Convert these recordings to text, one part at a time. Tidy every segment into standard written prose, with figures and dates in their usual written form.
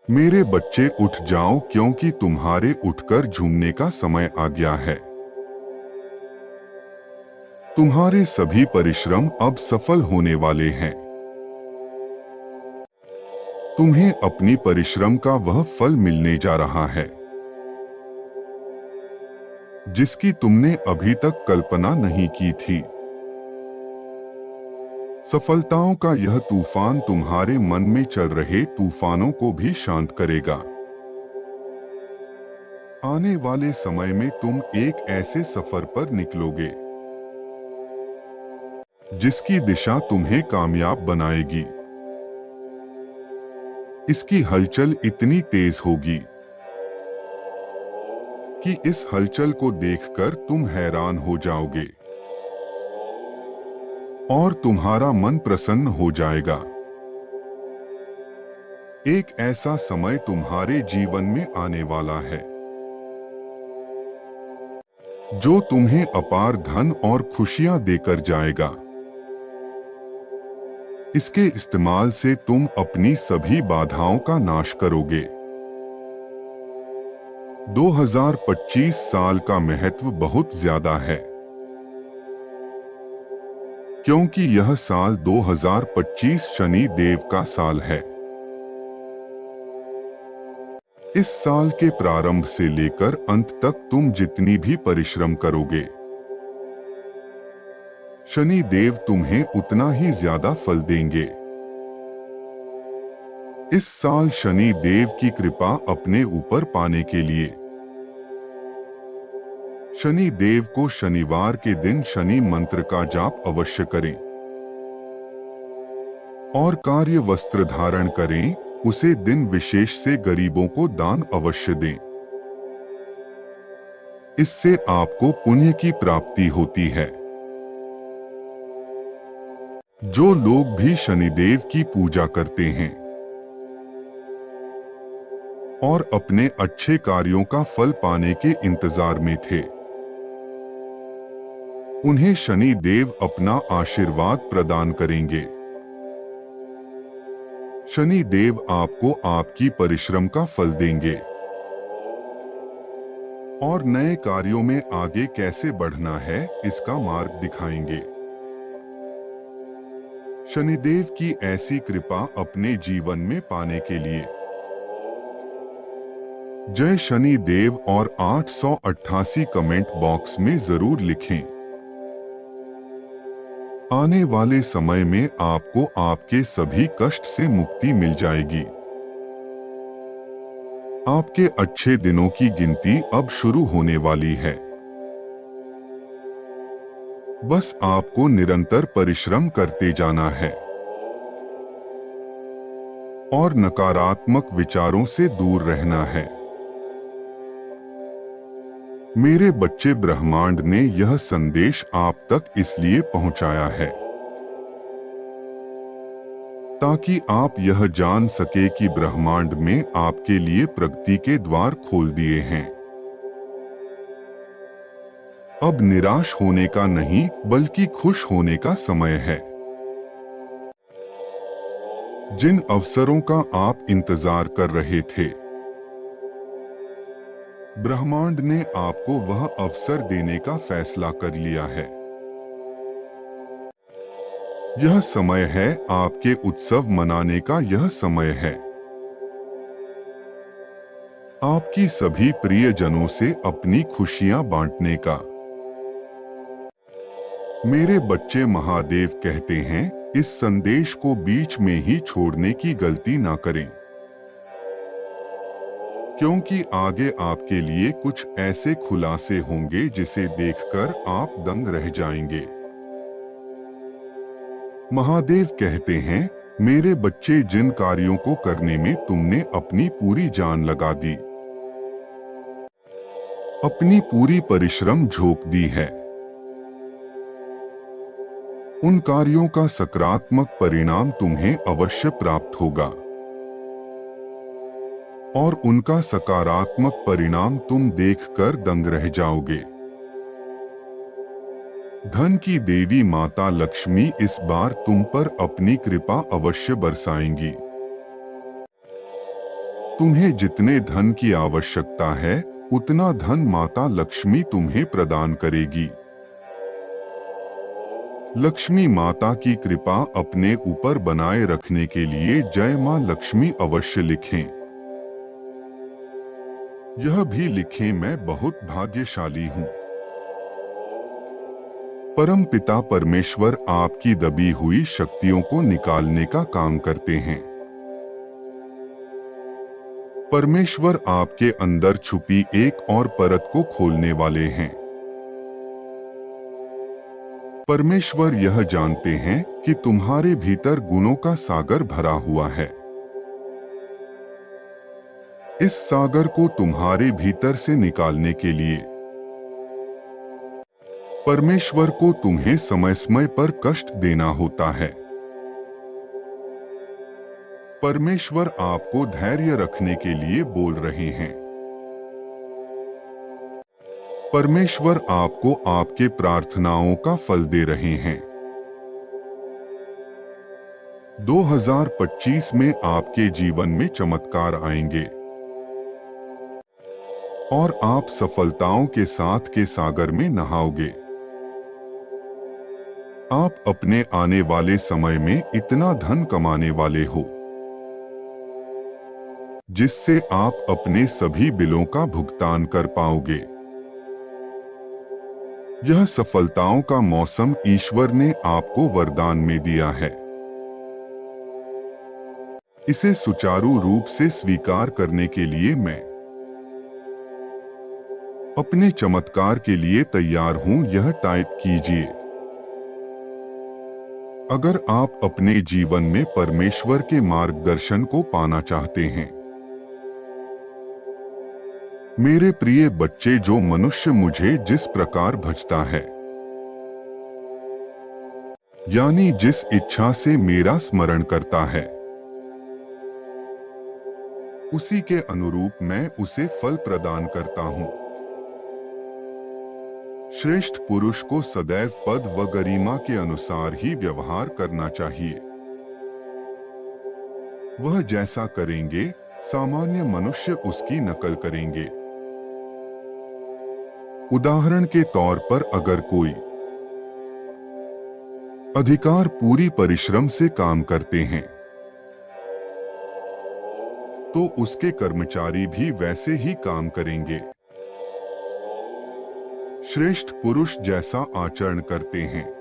मेरे बच्चे उठ जाओ, क्योंकि तुम्हारे उठकर झूमने का समय आ गया है। तुम्हारे सभी परिश्रम अब सफल होने वाले हैं। तुम्हें अपनी परिश्रम का वह फल मिलने जा रहा है जिसकी तुमने अभी तक कल्पना नहीं की थी। सफलताओं का यह तूफान तुम्हारे मन में चल रहे तूफानों को भी शांत करेगा। आने वाले समय में तुम एक ऐसे सफर पर निकलोगे जिसकी दिशा तुम्हें कामयाब बनाएगी। इसकी हलचल इतनी तेज होगी कि इस हलचल को देखकर तुम हैरान हो जाओगे और तुम्हारा मन प्रसन्न हो जाएगा। एक ऐसा समय तुम्हारे जीवन में आने वाला है जो तुम्हें अपार धन और खुशियां देकर जाएगा। इसके इस्तेमाल से तुम अपनी सभी बाधाओं का नाश करोगे। 2025 साल का महत्व बहुत ज्यादा है, क्योंकि यह साल 2025 शनि देव का साल है। इस साल के प्रारंभ से लेकर अंत तक तुम जितनी भी परिश्रम करोगे, शनि देव तुम्हें उतना ही ज्यादा फल देंगे। इस साल शनि देव की कृपा अपने ऊपर पाने के लिए शनि देव को शनिवार के दिन शनि मंत्र का जाप अवश्य करें और कार्य वस्त्र धारण करें। उसे दिन विशेष से गरीबों को दान अवश्य दें। इससे आपको पुण्य की प्राप्ति होती है। जो लोग भी शनिदेव की पूजा करते हैं और अपने अच्छे कार्यों का फल पाने के इंतजार में थे, उन्हें शनि देव अपना आशीर्वाद प्रदान करेंगे। शनि देव आपको आपकी परिश्रम का फल देंगे और नए कार्यों में आगे कैसे बढ़ना है इसका मार्ग दिखाएंगे। शनिदेव की ऐसी कृपा अपने जीवन में पाने के लिए जय शनि देव और 888 कमेंट बॉक्स में जरूर लिखें। आने वाले समय में आपको आपके सभी कष्ट से मुक्ति मिल जाएगी। आपके अच्छे दिनों की गिनती अब शुरू होने वाली है। बस आपको निरंतर परिश्रम करते जाना है और नकारात्मक विचारों से दूर रहना है। मेरे बच्चे, ब्रह्मांड ने यह संदेश आप तक इसलिए पहुंचाया है ताकि आप यह जान सके कि ब्रह्मांड में आपके लिए प्रगति के द्वार खोल दिए हैं। अब निराश होने का नहीं, बल्कि खुश होने का समय है। जिन अवसरों का आप इंतजार कर रहे थे, ब्रह्मांड ने आपको वह अवसर देने का फैसला कर लिया है। यह समय है आपके उत्सव मनाने का। यह समय है आपकी सभी प्रियजनों से अपनी खुशियां बांटने का। मेरे बच्चे, महादेव कहते हैं, इस संदेश को बीच में ही छोड़ने की गलती ना करें, क्योंकि आगे आपके लिए कुछ ऐसे खुलासे होंगे जिसे देखकर आप दंग रह जाएंगे। महादेव कहते हैं, मेरे बच्चे, जिन कार्यों को करने में तुमने अपनी पूरी जान लगा दी, अपनी पूरी परिश्रम झोंक दी है, उन कार्यों का सकारात्मक परिणाम तुम्हें अवश्य प्राप्त होगा और उनका सकारात्मक परिणाम तुम देखकर दंग रह जाओगे। धन की देवी माता लक्ष्मी इस बार तुम पर अपनी कृपा अवश्य बरसाएंगी। तुम्हें जितने धन की आवश्यकता है उतना धन माता लक्ष्मी तुम्हें प्रदान करेगी। लक्ष्मी माता की कृपा अपने ऊपर बनाए रखने के लिए जय मां लक्ष्मी अवश्य लिखें। यह भी लिखें, मैं बहुत भाग्यशाली हूं। परम पिता परमेश्वर आपकी दबी हुई शक्तियों को निकालने का काम करते हैं। परमेश्वर आपके अंदर छुपी एक और परत को खोलने वाले हैं। परमेश्वर यह जानते हैं कि तुम्हारे भीतर गुणों का सागर भरा हुआ है। इस सागर को तुम्हारे भीतर से निकालने के लिए परमेश्वर को तुम्हें समय समय पर कष्ट देना होता है। परमेश्वर आपको धैर्य रखने के लिए बोल रहे हैं। परमेश्वर आपको आपके प्रार्थनाओं का फल दे रहे हैं। 2025 में आपके जीवन में चमत्कार आएंगे और आप सफलताओं के साथ के सागर में नहाओगे। आप अपने आने वाले समय में इतना धन कमाने वाले हो जिससे आप अपने सभी बिलों का भुगतान कर पाओगे। यह सफलताओं का मौसम ईश्वर ने आपको वरदान में दिया है। इसे सुचारू रूप से स्वीकार करने के लिए मैं अपने चमत्कार के लिए तैयार हूं, यह टाइप कीजिए। अगर आप अपने जीवन में परमेश्वर के मार्गदर्शन को पाना चाहते हैं। मेरे प्रिय बच्चे, जो मनुष्य मुझे जिस प्रकार भजता है, यानी जिस इच्छा से मेरा स्मरण करता है, उसी के अनुरूप मैं उसे फल प्रदान करता हूं। श्रेष्ठ पुरुष को सदैव पद व गरिमा के अनुसार ही व्यवहार करना चाहिए। वह जैसा करेंगे, सामान्य मनुष्य उसकी नकल करेंगे। उदाहरण के तौर पर अगर कोई अधिकार पूरी परिश्रम से काम करते हैं, तो उसके कर्मचारी भी वैसे ही काम करेंगे। श्रेष्ठ पुरुष जैसा आचरण करते हैं,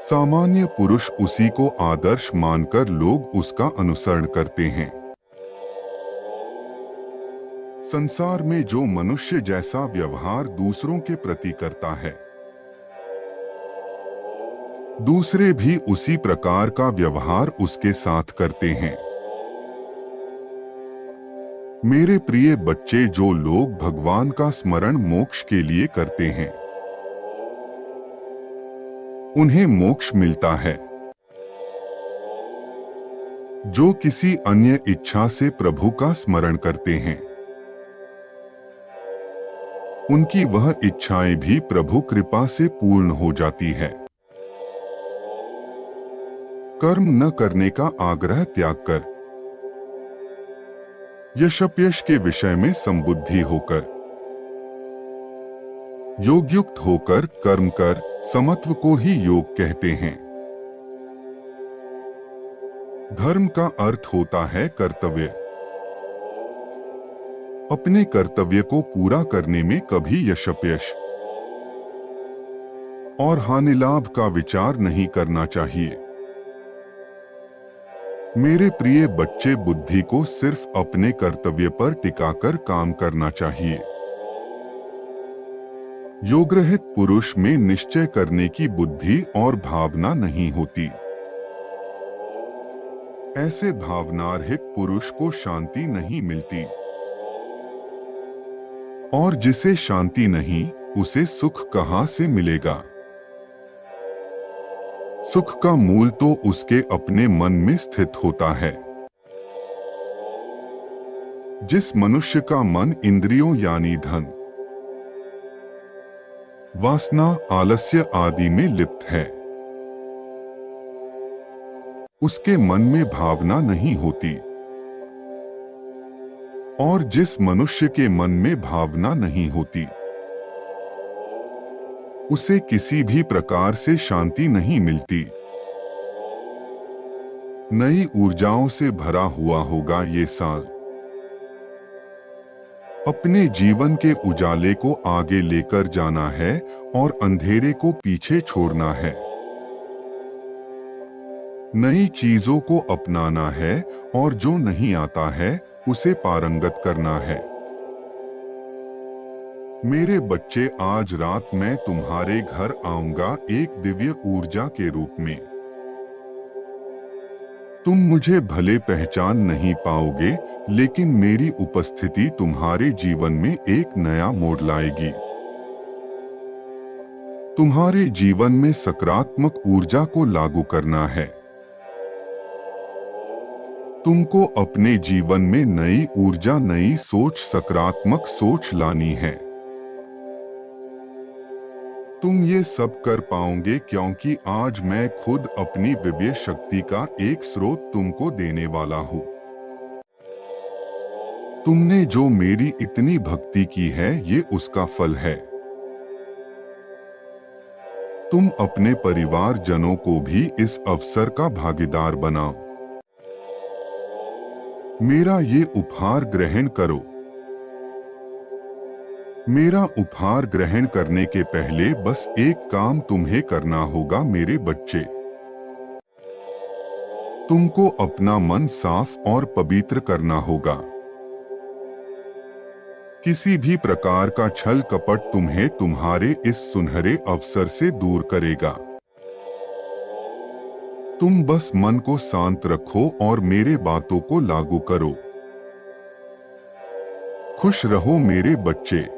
सामान्य पुरुष उसी को आदर्श मानकर लोग उसका अनुसरण करते हैं। संसार में जो मनुष्य जैसा व्यवहार दूसरों के प्रति करता है, दूसरे भी उसी प्रकार का व्यवहार उसके साथ करते हैं। मेरे प्रिय बच्चे, जो लोग भगवान का स्मरण मोक्ष के लिए करते हैं, उन्हें मोक्ष मिलता है। जो किसी अन्य इच्छा से प्रभु का स्मरण करते हैं, उनकी वह इच्छाएं भी प्रभु कृपा से पूर्ण हो जाती है। कर्म न करने का आग्रह त्याग कर यशप्यश के विषय में संबुद्धि होकर, योगयुक्त होकर कर्म कर, समत्व को ही योग कहते हैं। धर्म का अर्थ होता है कर्तव्य। अपने कर्तव्य को पूरा करने में कभी यशप्यश और हानिलाभ का विचार नहीं करना चाहिए। मेरे प्रिय बच्चे, बुद्धि को सिर्फ अपने कर्तव्य पर टिकाकर काम करना चाहिए। योगरहित पुरुष में निश्चय करने की बुद्धि और भावना नहीं होती। ऐसे भावनारहित पुरुष को शांति नहीं मिलती, और जिसे शांति नहीं, उसे सुख कहां से मिलेगा। सुख का मूल तो उसके अपने मन में स्थित होता है। जिस मनुष्य का मन इंद्रियों यानी धन, वासना, आलस्य आदि में लिप्त है, उसके मन में भावना नहीं होती। और जिस मनुष्य के मन में भावना नहीं होती, उसे किसी भी प्रकार से शांति नहीं मिलती। नई ऊर्जाओं से भरा हुआ होगा ये साल। अपने जीवन के उजाले को आगे लेकर जाना है और अंधेरे को पीछे छोड़ना है। नई चीजों को अपनाना है और जो नहीं आता है उसे पारंगत करना है। मेरे बच्चे, आज रात मैं तुम्हारे घर आऊंगा एक दिव्य ऊर्जा के रूप में। तुम मुझे भले पहचान नहीं पाओगे, लेकिन मेरी उपस्थिति तुम्हारे जीवन में एक नया मोड़ लाएगी। तुम्हारे जीवन में सकारात्मक ऊर्जा को लागू करना है। तुमको अपने जीवन में नई ऊर्जा, नई सोच, सकारात्मक सोच लानी है। तुम ये सब कर पाओगे क्योंकि आज मैं खुद अपनी दिव्य शक्ति का एक स्रोत तुमको देने वाला हूँ। तुमने जो मेरी इतनी भक्ति की है, ये उसका फल है। तुम अपने परिवारजनों को भी इस अवसर का भागीदार बनाओ। मेरा ये उपहार ग्रहण करो। मेरा उपहार ग्रहण करने के पहले बस एक काम तुम्हें करना होगा मेरे बच्चे। तुमको अपना मन साफ और पवित्र करना होगा। किसी भी प्रकार का छल कपट तुम्हें तुम्हारे इस सुनहरे अवसर से दूर करेगा। तुम बस मन को शांत रखो और मेरे बातों को लागू करो। खुश रहो मेरे बच्चे।